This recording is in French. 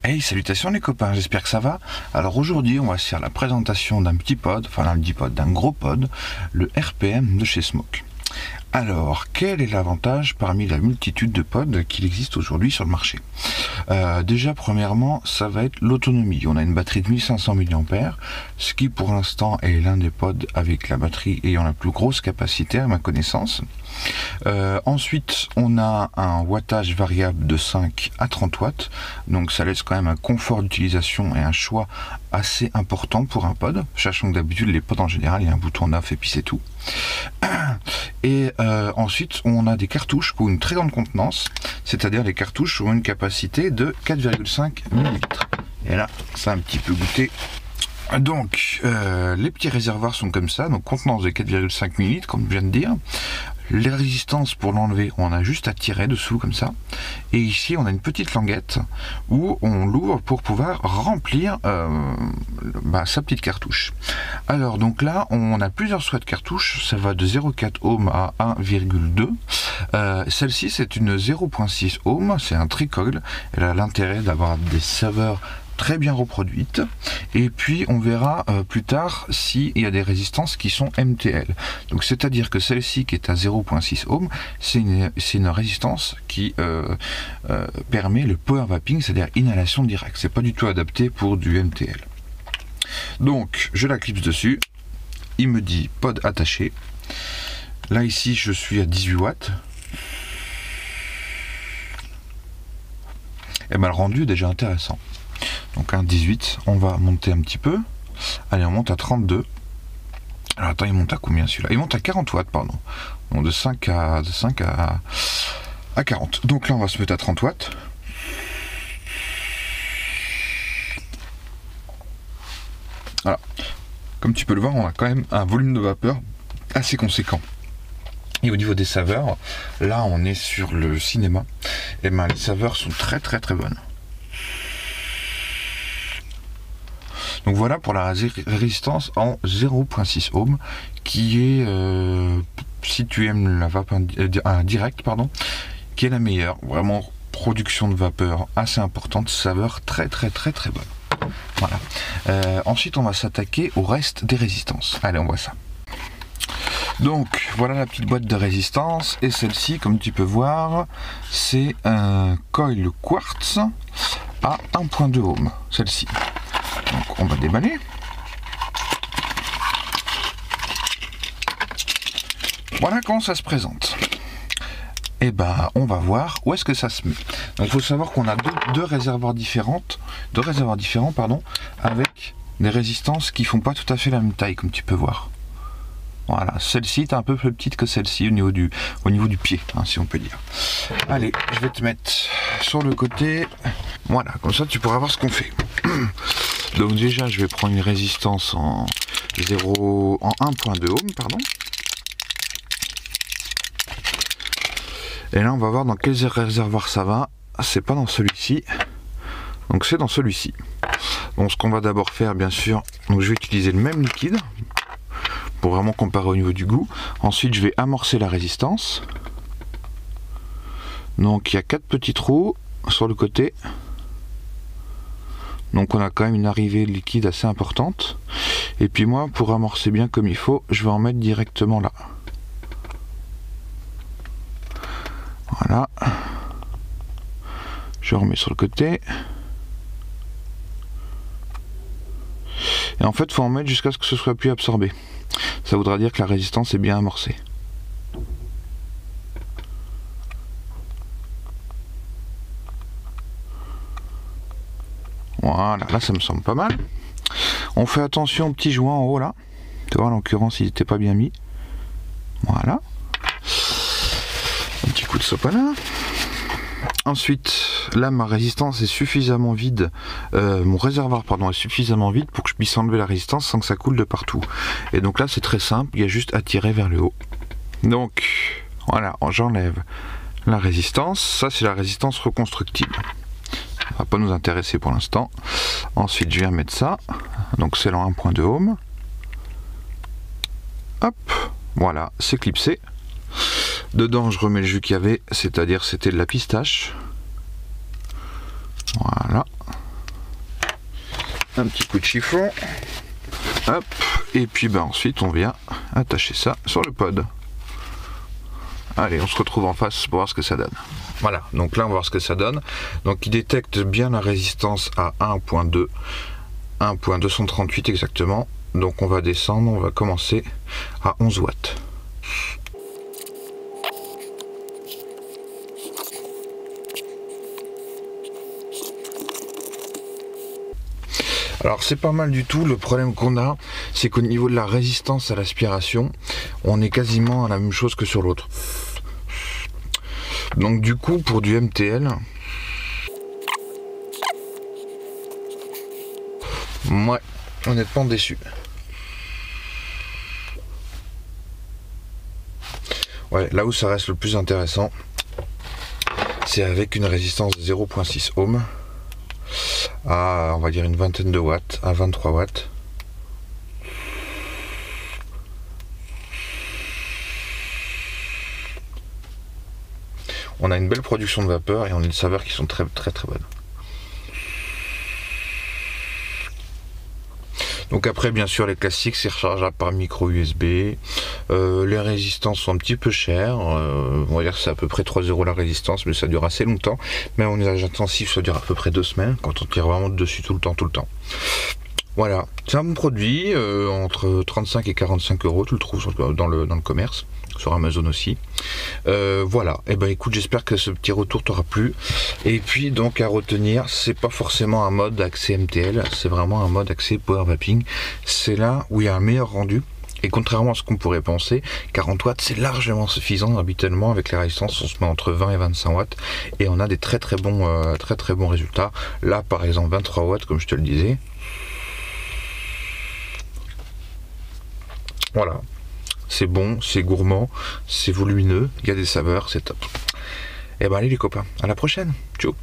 Hey, salutations les copains, j'espère que ça va. Alors aujourd'hui, on va se faire la présentation d'un petit pod, d'un gros pod, le RPM de chez Smoke. Alors, quel est l'avantage parmi la multitude de pods qu'il existe aujourd'hui sur le marché? Déjà, premièrement, ça va être l'autonomie. On a une batterie de 1500 mAh, ce qui pour l'instant est l'un des pods avec la batterie ayant la plus grosse capacité à ma connaissance. Ensuite, on a un wattage variable de 5 à 30 watts, donc ça laisse quand même un confort d'utilisation et un choix assez important pour un pod, sachant que d'habitude les pods en général il y a un bouton off et puis c'est tout. Et ensuite on a des cartouches pour une très grande contenance, c'est-à-dire les cartouches ont une capacité de 4,5 ml. Et là ça a un petit peu goûté. Donc les petits réservoirs sont comme ça, donc contenance de 4,5 ml comme je viens de dire. Les résistances pour l'enlever, on a juste à tirer dessous comme ça. Et ici on a une petite languette où on l'ouvre pour pouvoir remplir sa petite cartouche. Alors donc là on a plusieurs choix de cartouches, ça va de 0,4 ohm à 1,2. Celle-ci c'est une 0,6 ohm, c'est un tricoil. Elle a l'intérêt d'avoir des saveurs très bien reproduite, et puis on verra plus tard s'il y a des résistances qui sont MTL, donc c'est à dire que celle-ci qui est à 0,6 ohm c'est une résistance qui permet le power vaping, c'est-à-dire inhalation directe. C'est pas du tout adapté pour du MTL. Donc je la clipse dessus, il me dit pod attaché. Là ici je suis à 18 watts, et ben le rendu est déjà intéressant. Donc un 18, on va monter un petit peu. Allez, on monte à 32. Alors attends, il monte à combien celui-là? Il monte à 40 watts, pardon. Donc de 5 à 40. Donc là, on va se mettre à 30 watts. Voilà. Comme tu peux le voir, on a quand même un volume de vapeur assez conséquent. Et au niveau des saveurs, là, on est sur le cinéma. Et ben, les saveurs sont très bonnes. Donc voilà pour la résistance en 0,6 ohm qui est, si tu aimes la vapeur directe, qui est la meilleure. Vraiment production de vapeur assez importante, saveur très bonne. Voilà. Ensuite on va s'attaquer au reste des résistances. Allez, on voit ça. Donc voilà la petite boîte de résistance, et celle-ci comme tu peux voir c'est un coil quartz à 1,2 ohm, celle-ci. Donc on va déballer. Voilà comment ça se présente. Et ben on va voir où est-ce que ça se met. Donc il faut savoir qu'on a deux réservoirs différents, avec des résistances qui font pas tout à fait la même taille, comme tu peux voir. Voilà, celle-ci est un peu plus petite que celle-ci au niveau du pied, hein, si on peut dire. Allez, je vais te mettre sur le côté. Voilà, comme ça tu pourras voir ce qu'on fait. Donc déjà je vais prendre une résistance en 1,2 ohm, pardon. Et là on va voir dans quel réservoir ça va. C'est pas dans celui-ci, donc c'est dans celui-ci. Donc ce qu'on va d'abord faire, bien sûr, donc je vais utiliser le même liquide pour vraiment comparer au niveau du goût. Ensuite je vais amorcer la résistance. Donc il y a 4 petits trous sur le côté. Donc on a quand même une arrivée de liquide assez importante. Et puis moi, pour amorcer bien comme il faut, je vais en mettre directement là. Voilà. Je remets sur le côté. Et en fait, il faut en mettre jusqu'à ce que ce soit plus absorbé. Ça voudra dire que la résistance est bien amorcée. Voilà, là ça me semble pas mal. On fait attention au petit joint en haut là. Tu vois, en l'occurrence il n'était pas bien mis. Voilà. Un petit coup de sopalin. Ensuite, là ma résistance est suffisamment vide. Mon réservoir est suffisamment vide pour que je puisse enlever la résistance sans que ça coule de partout. Et donc là c'est très simple, il y a juste à tirer vers le haut. Donc voilà, j'enlève la résistance. Ça c'est la résistance reconstructible. Ça va pas nous intéresser pour l'instant. Ensuite je viens mettre ça, donc c'est en 1,2 ohm. Hop, voilà, c'est clipsé. Dedans je remets le jus qu'il y avait, c'est-à-dire c'était de la pistache. Voilà. un petit coup de chiffon. Hop, et puis ben ensuite on vient attacher ça sur le pod. Allez, on se retrouve en face pour voir ce que ça donne. Voilà, donc là on va voir ce que ça donne. Donc il détecte bien la résistance à 1.2, 1.238 exactement. Donc on va descendre, on va commencer à 11 watts. Alors c'est pas mal du tout. Le problème qu'on a, c'est qu'au niveau de la résistance à l'aspiration, on est quasiment à la même chose que sur l'autre. Donc du coup, pour du MTL, ouais, honnêtement déçu. Ouais, là où ça reste le plus intéressant, c'est avec une résistance de 0.6 ohms à, on va dire, une vingtaine de watts, à 23 watts. On a une belle production de vapeur et on a des saveurs qui sont très bonnes. Donc après, bien sûr, les classiques, c'est rechargeable par micro USB. Les résistances sont un petit peu chères. On va dire que c'est à peu près 3 € la résistance, mais ça dure assez longtemps. Même en usage intensif, ça dure à peu près 2 semaines, quand on tire vraiment dessus tout le temps. Voilà, c'est un bon produit, entre 35 et 45 €, tu le trouves dans le commerce, sur Amazon aussi. Voilà, et ben écoute, j'espère que ce petit retour t'aura plu. Et puis donc à retenir, c'est pas forcément un mode accès MTL, c'est vraiment un mode accès Power Vaping. C'est là où il y a un meilleur rendu. Et contrairement à ce qu'on pourrait penser, 40 watts c'est largement suffisant. Habituellement avec les résistances on se met entre 20 et 25 watts et on a des très bons résultats. Là par exemple 23 watts comme je te le disais. Voilà, c'est bon, c'est gourmand, c'est volumineux, il y a des saveurs, c'est top. Et ben allez les copains, à la prochaine, ciao.